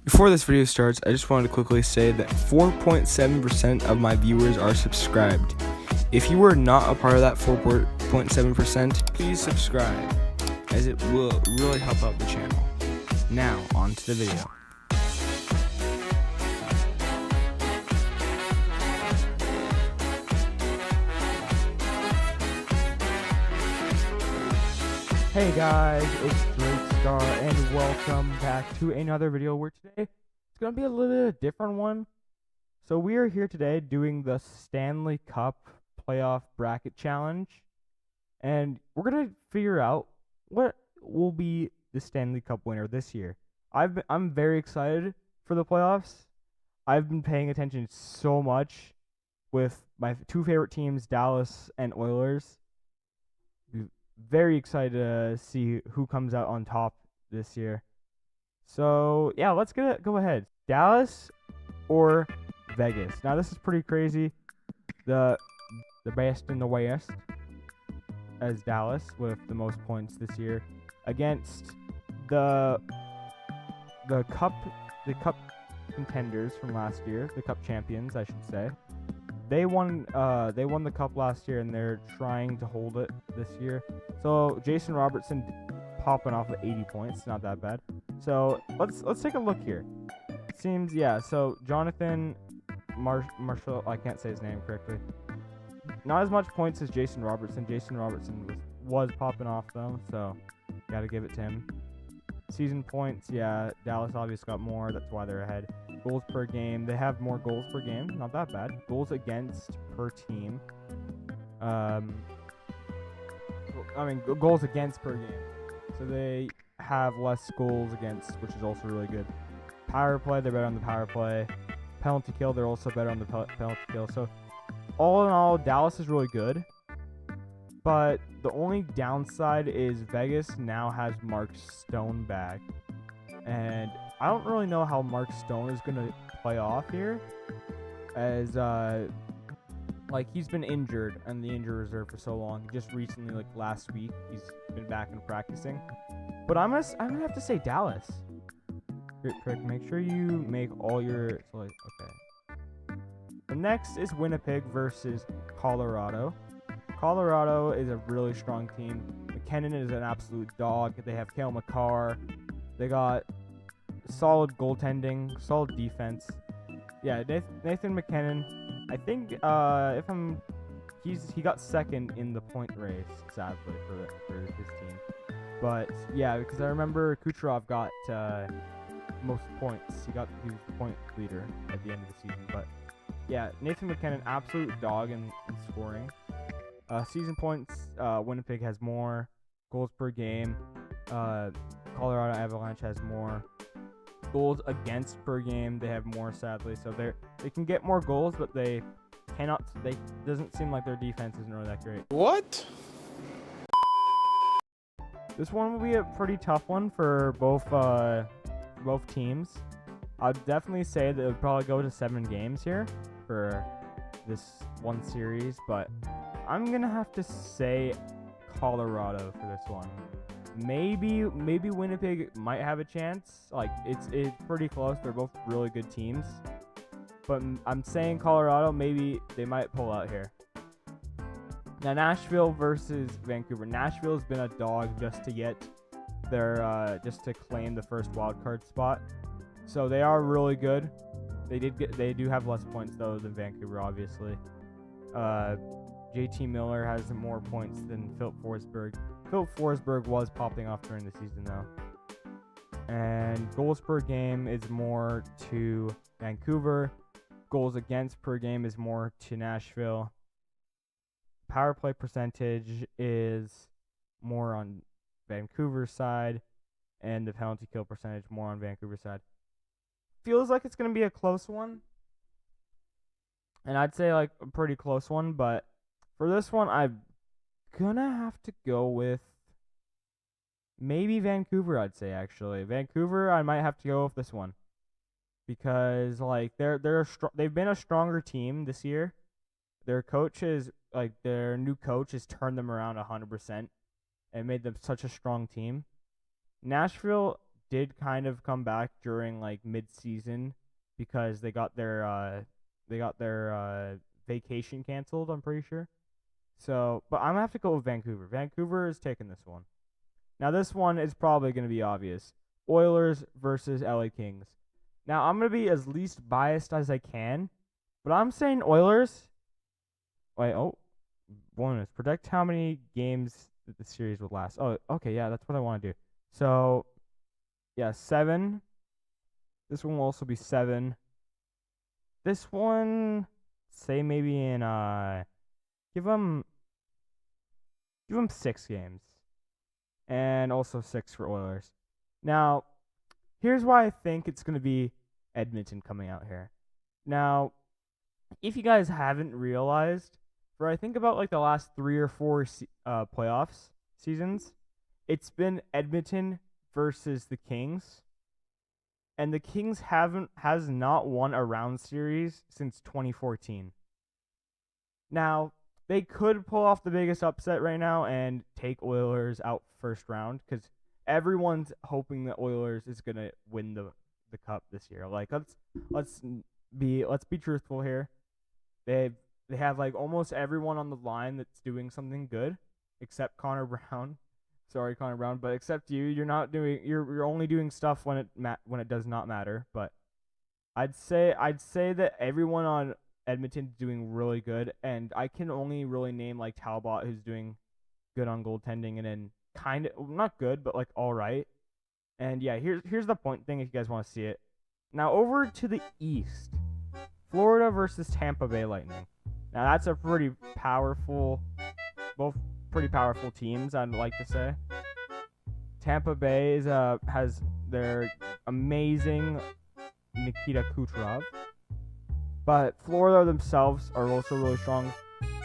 Before this video starts, I just wanted to quickly say that 4.7% of my viewers are subscribed. If you are not a part of that 4.7%, please subscribe, as it will really help out the channel. Now, on to the video. Hey guys, it's Drake Star and welcome back to another video where today it's going to be a little bit of a different one. So we are here today doing the Stanley Cup Playoff Bracket Challenge, and we're going to figure out what will be the Stanley Cup winner this year. I'm very excited for the playoffs. I've been paying attention so much with my two favorite teams, Dallas and Oilers. Very excited to see who comes out on top this year. So yeah, let's go ahead. Dallas or Vegas. Now this is pretty crazy. The best in the West as Dallas with the most points this year against the cup contenders from last year, the cup champions, I should say. They won the cup last year, and they're trying to hold it this year. So Jason Robertson popping off with 80 points, not that bad. So let's take a look here. Seems so Jonathan Marshall, I can't say his name correctly. Not as much points as Jason Robertson. Jason Robertson was popping off though, so gotta give it to him. Season points, Dallas obviously got more. That's why they're ahead. Goals per game, they have more goals per game. Not that bad. Goals against per team. Goals against per game. So they have less goals against, which is also really good. Power play, they're better on the power play. Penalty kill, they're also better on the penalty kill. So all in all, Dallas is really good. But the only downside is Vegas now has Mark Stone back. And I don't really know how Mark Stone is going to play off here, as he's been injured and the injury reserve for so long. Just recently, last week, he's been back and practicing. But I'm gonna have to say Dallas. Prick, make sure you make all your okay. The next is Winnipeg versus Colorado. Colorado is a really strong team. McKinnon is an absolute dog. They have Cale Makar. They got solid goaltending, solid defense. Yeah, Nathan McKinnon. I think he got second in the point race, sadly for his team. But yeah, because I remember Kucherov got most points. He was the point leader at the end of the season. But yeah, Nathan McKinnon, absolute dog in scoring. Season points, Winnipeg has more. Goals per game, Colorado Avalanche has more. Goals against per game, they have more, sadly. So they can get more goals, but they cannot. They doesn't seem like their defense isn't really that great. What? This one will be a pretty tough one for both teams. I'd definitely say that it would probably go to 7 games here for this one series, but I'm gonna have to say Colorado for this one. Maybe Winnipeg might have a chance. It's pretty close. They're both really good teams, but I'm saying Colorado. Maybe they might pull out here. Now Nashville versus Vancouver. Nashville's been a dog just to get just to claim the first wild card spot. So they are really good. They do have less points though than Vancouver, obviously. JT Miller has more points than Philip Forsberg. Philip Forsberg was popping off during the season though. And goals per game is more to Vancouver. Goals against per game is more to Nashville. Power play percentage is more on Vancouver's side, and the penalty kill percentage more on Vancouver's side. Feels like it's going to be a close one. And I'd say a pretty close one, but for this one, I'm gonna have to go with maybe Vancouver. I'd say actually Vancouver. I might have to go with this one because they've been a stronger team this year. Their coaches, their new coach, has turned them around 100% and made them such a strong team. Nashville did kind of come back during like mid-season because they got their vacation canceled, I'm pretty sure. So, but I'm gonna have to go with Vancouver. Vancouver is taking this one. Now this one is probably gonna be obvious. Oilers versus LA Kings. Now I'm gonna be as least biased as I can, but I'm saying Oilers. Wait, bonus. Predict how many games that the series will last. Oh, okay, yeah, that's what I want to do. So, yeah, 7. This one will also be 7. This one, say maybe in give them 6 games, and also 6 for Oilers. Now, here's why I think it's gonna be Edmonton coming out here. Now, if you guys haven't realized, for I think about like the last 3 or 4 playoffs seasons, it's been Edmonton versus the Kings, and the Kings has not won a round series since 2014. Now, they could pull off the biggest upset right now and take Oilers out first round because everyone's hoping that Oilers is gonna win the cup this year. Like let's be truthful here. They have like almost everyone on the line that's doing something good, except Connor Brown. Sorry, Connor Brown, but except you, you're only doing stuff when it does not matter. But I'd say that everyone on Edmonton is doing really good, and I can only really name like Talbot, who's doing good on goaltending, and then kind of not good, but like all right. And yeah, here's the point thing if you guys want to see it. Now over to the East, Florida versus Tampa Bay Lightning. Now that's a pretty powerful teams, I'd like to say. Tampa Bay has their amazing Nikita Kucherov, but Florida themselves are also really strong.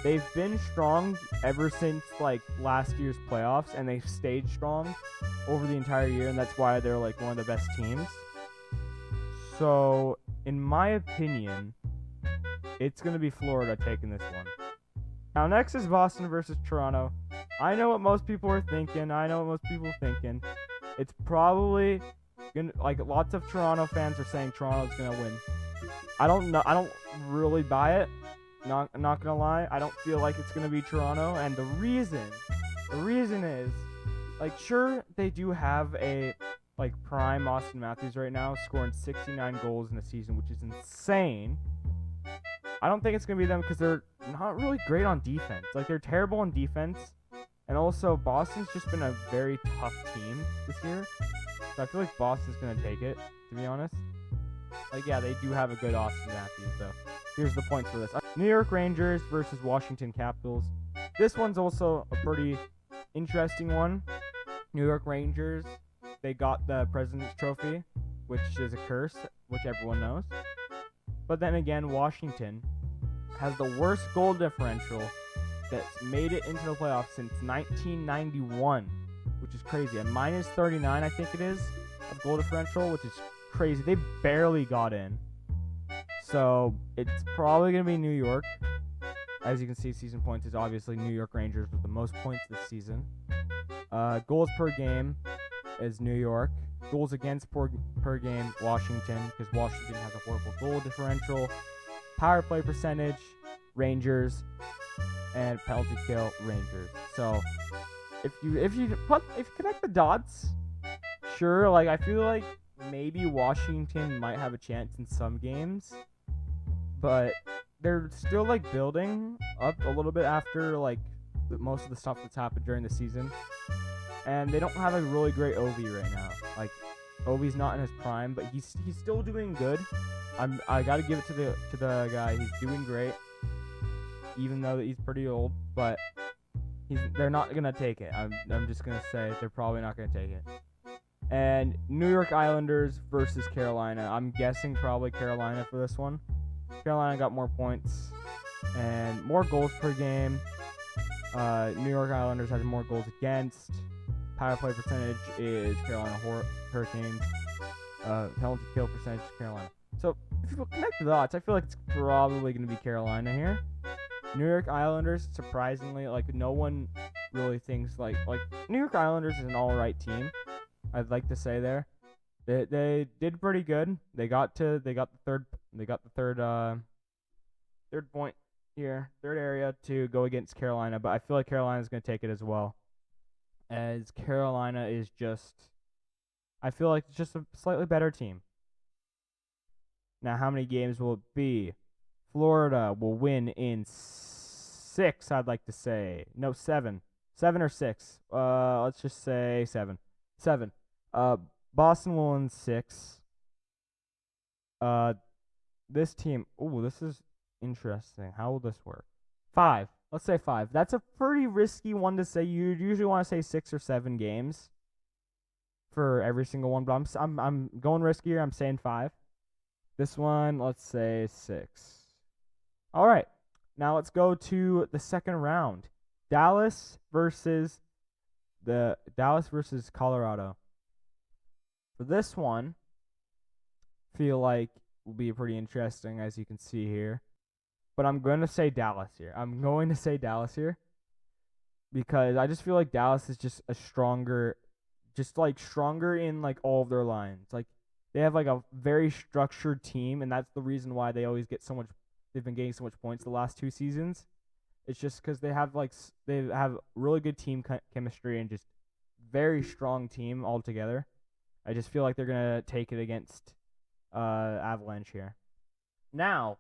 They've been strong ever since like last year's playoffs, and they've stayed strong over the entire year, and that's why they're like one of the best teams. So, in my opinion, it's going to be Florida taking this one. Now, next is Boston versus Toronto. I know what most people are thinking. It's probably gonna, like, lots of Toronto fans are saying Toronto's going to win. I don't know. I don't really buy it. I'm not going to lie. I don't feel like it's going to be Toronto. And the reason is, like, sure, they do have a, like, prime Austin Matthews right now, scoring 69 goals in a season, which is insane. I don't think it's going to be them because they're not really great on defense. Like, they're terrible on defense. And also, Boston's just been a very tough team this year. So I feel like Boston's going to take it, to be honest. Like, yeah, they do have a good Austin Matthews, though. Here's the points for this. New York Rangers versus Washington Capitals. This one's also a pretty interesting one. New York Rangers, they got the President's Trophy, which is a curse, which everyone knows. But then again, Washington has the worst goal differential that's made it into the playoffs since 1991, which is crazy. And minus 39, I think it is, of goal differential, which is crazy. They barely got in. So it's probably going to be New York. As you can see, season points is obviously New York Rangers with the most points this season. Goals per game is New York. Goals against per game, Washington, because Washington has a horrible goal differential. Power play percentage, Rangers, and penalty kill, Rangers. So if you connect the dots, sure. Like, I feel like maybe Washington might have a chance in some games, but they're still like building up a little bit after like most of the stuff that's happened during the season. And they don't have a really great Ovi right now. Like, Ovi's not in his prime, but he's still doing good. I gotta give it to the guy. He's doing great, even though he's pretty old. But they're not gonna take it. I'm just gonna say they're probably not gonna take it. And New York Islanders versus Carolina. I'm guessing probably Carolina for this one. Carolina got more points and more goals per game. New York Islanders has more goals against. Power play percentage is Carolina Hurricanes. Penalty kill percentage is Carolina. So if you connect the dots, I feel like it's probably going to be Carolina here. New York Islanders, surprisingly, like no one really thinks like New York Islanders is an all right team. I'd like to say there, They did pretty good. They got the third point here, third area to go against Carolina, but I feel like Carolina's going to take it as well. As Carolina is just, I feel like it's just a slightly better team. Now, how many games will it be? Florida will win in 6, I'd like to say. No, 7. 7 or 6. Let's just say 7. 7. Boston will win 6. This team, this is interesting. How will this work? 5. Let's say 5. That's a pretty risky one to say. You usually want to say 6 or 7 games for every single one, but I'm going riskier. I'm saying 5. This one, let's say 6. All right. Now let's go to the second round. Dallas versus Colorado. For this one, feel like will be pretty interesting, as you can see here. But I'm going to say Dallas here. Because I just feel like Dallas is just stronger in like all of their lines. Like they have like a very structured team, and that's the reason why they've been getting so much points the last 2 seasons. It's just because they have really good team chemistry and just very strong team altogether. I just feel like they're gonna take it against Avalanche here. Now,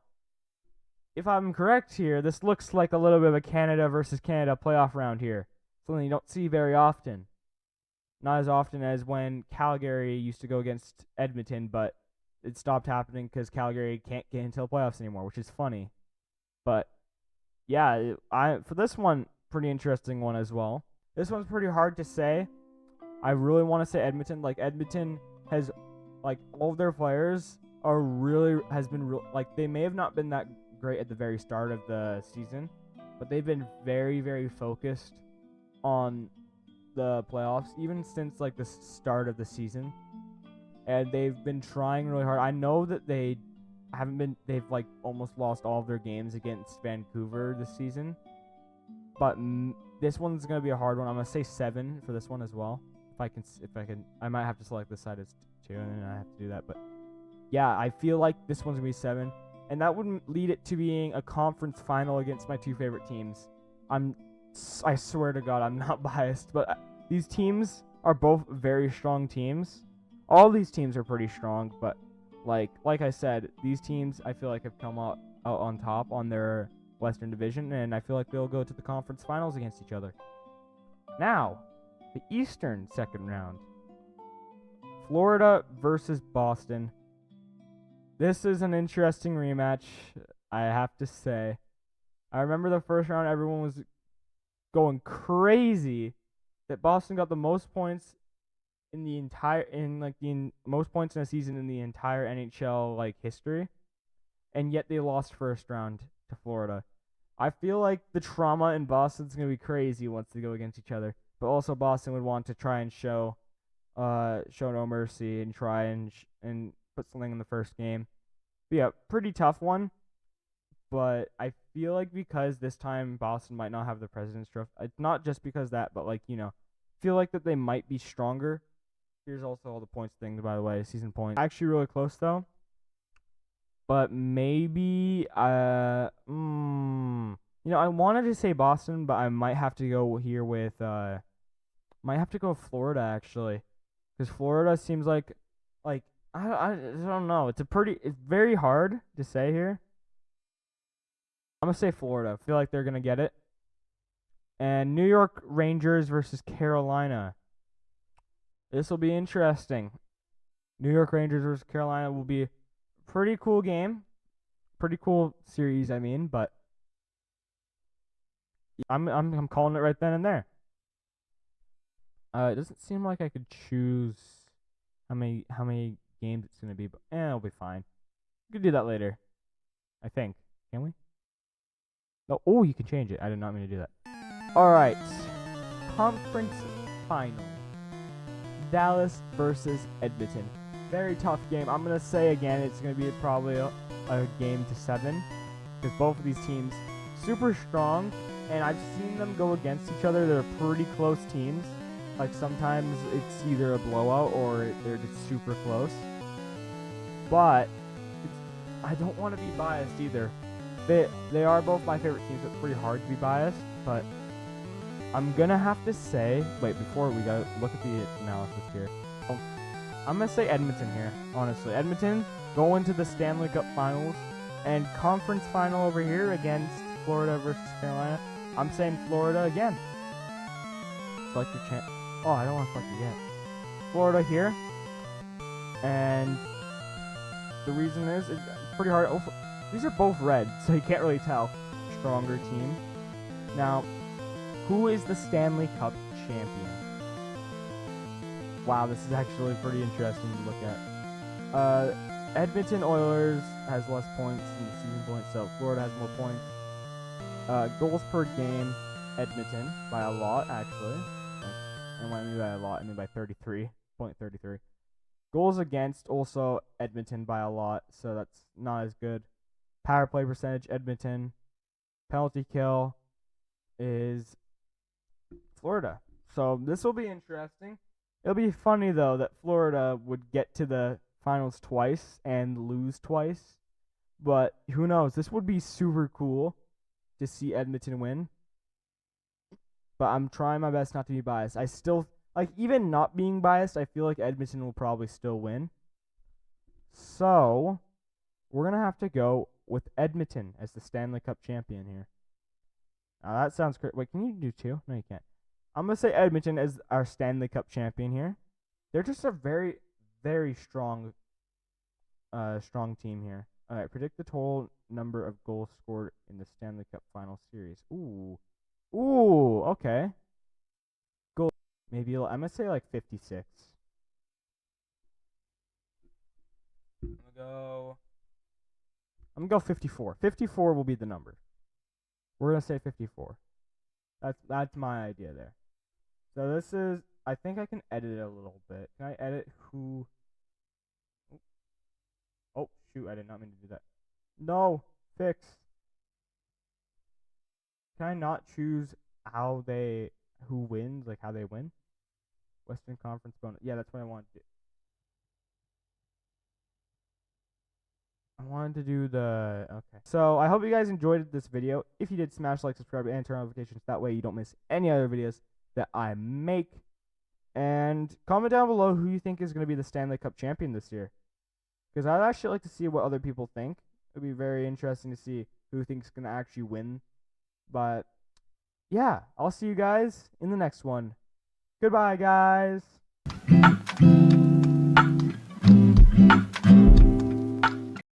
if I'm correct here, this looks like a little bit of a Canada versus Canada playoff round here. Something you don't see very often. Not as often as when Calgary used to go against Edmonton, but it stopped happening because Calgary can't get into the playoffs anymore, which is funny. But yeah, for this one, pretty interesting one as well. This one's pretty hard to say. I really want to say Edmonton. Like Edmonton has, like all of their players are they may have not been that great at the very start of the season, but they've been very, very focused on the playoffs even since like the start of the season, and they've been trying really hard. I know that they've like almost lost all of their games against Vancouver this season, but this one's gonna be a hard one. I'm gonna say 7 for this one as well. If I can, I might have to select this side as 2, and then I have to do that. But yeah, I feel like this one's gonna be 7, and that would lead it to being a conference final against my 2 favorite teams. I swear to God, I'm not biased, but these teams are both very strong teams. All these teams are pretty strong, but like I said, these teams I feel like have come out on top on their Western Division, and I feel like they'll go to the conference finals against each other. Now, the Eastern second round. Florida versus Boston. This is an interesting rematch, I have to say. I remember the first round, everyone was going crazy that Boston got the most points most points in a season in the entire NHL history, and yet they lost first round to Florida. I feel like the trauma in Boston's gonna be crazy once they go against each other, but also Boston would want to try and show no mercy and try and put something in the first game. But yeah, pretty tough one. But I feel like because this time Boston might not have the President's Trophy, it's not just because that, but feel like that they might be stronger. Here's also all the points things, by the way, season points. Actually really close though. But maybe I wanted to say Boston, but I might have to go here with Florida actually. Because Florida seems like I don't know. It's very hard to say here. I'm going to say Florida. I feel like they're going to get it. And New York Rangers versus Carolina. This will be interesting. New York Rangers versus Carolina will be a pretty cool game. Pretty cool series, I mean, but I'm calling it right then and there. It doesn't seem like I could choose how many games it's going to be, but it'll be fine. We can do that later, I think. Can we? No. Oh, you can change it. I did not mean to do that. All right. Conference final. Dallas versus Edmonton. Very tough game. I'm going to say again, it's going to be probably a game to 7. Because both of these teams, super strong. And I've seen them go against each other. They're pretty close teams. Like sometimes it's either a blowout or they're just super close. But I don't want to be biased either. They are both my favorite teams, so it's pretty hard to be biased. But I'm gonna have to say, wait, before we gotta look at the analysis here. I'm gonna say Edmonton here, honestly. Edmonton going to the Stanley Cup Finals and conference final over here against Florida versus Carolina. I'm saying Florida again. Select your chance. Oh, I don't want to select it yet. Florida here, and the reason is it's pretty hard. Also, these are both red, so you can't really tell. Stronger team. Now, who is the Stanley Cup champion? Wow, this is actually pretty interesting to look at. Edmonton Oilers has less points in the season points, so Florida has more points. Goals per game, Edmonton by a lot, actually. And when I mean by a lot, I mean by 33.33. Goals against, also Edmonton by a lot, so that's not as good. Power play percentage, Edmonton. Penalty kill is Florida. So this will be interesting. It'll be funny, though, that Florida would get to the finals twice and lose twice. But who knows? This would be super cool to see Edmonton win. But I'm trying my best not to be biased. I still, like, even not being biased, I feel like Edmonton will probably still win. So, we're going to have to go with Edmonton as the Stanley Cup champion here. Now, that sounds great. Wait, can you do two? No, you can't. I'm going to say Edmonton as our Stanley Cup champion here. They're just a very, very strong team here. All right, predict the total number of goals scored in the Stanley Cup Final Series. Ooh, okay. Goal. Maybe I'm going to say like 56. I'm going to go 54. 54 will be the number. We're going to say 54. That's my idea there. So this is, I think I can edit it a little bit. Can I edit who? Oh, shoot, I did not mean to do that. No, fix. Can I not choose who wins, like how they win? Western Conference bonus. Yeah, that's what I wanted to do. I wanted to do okay. So I hope you guys enjoyed this video. If you did, smash like, subscribe, and turn on notifications. That way you don't miss any other videos that I make. And comment down below who you think is going to be the Stanley Cup champion this year. Because I'd actually like to see what other people think. It would be very interesting to see who thinks is going to actually win. But yeah, I'll see you guys in the next one. Goodbye, guys.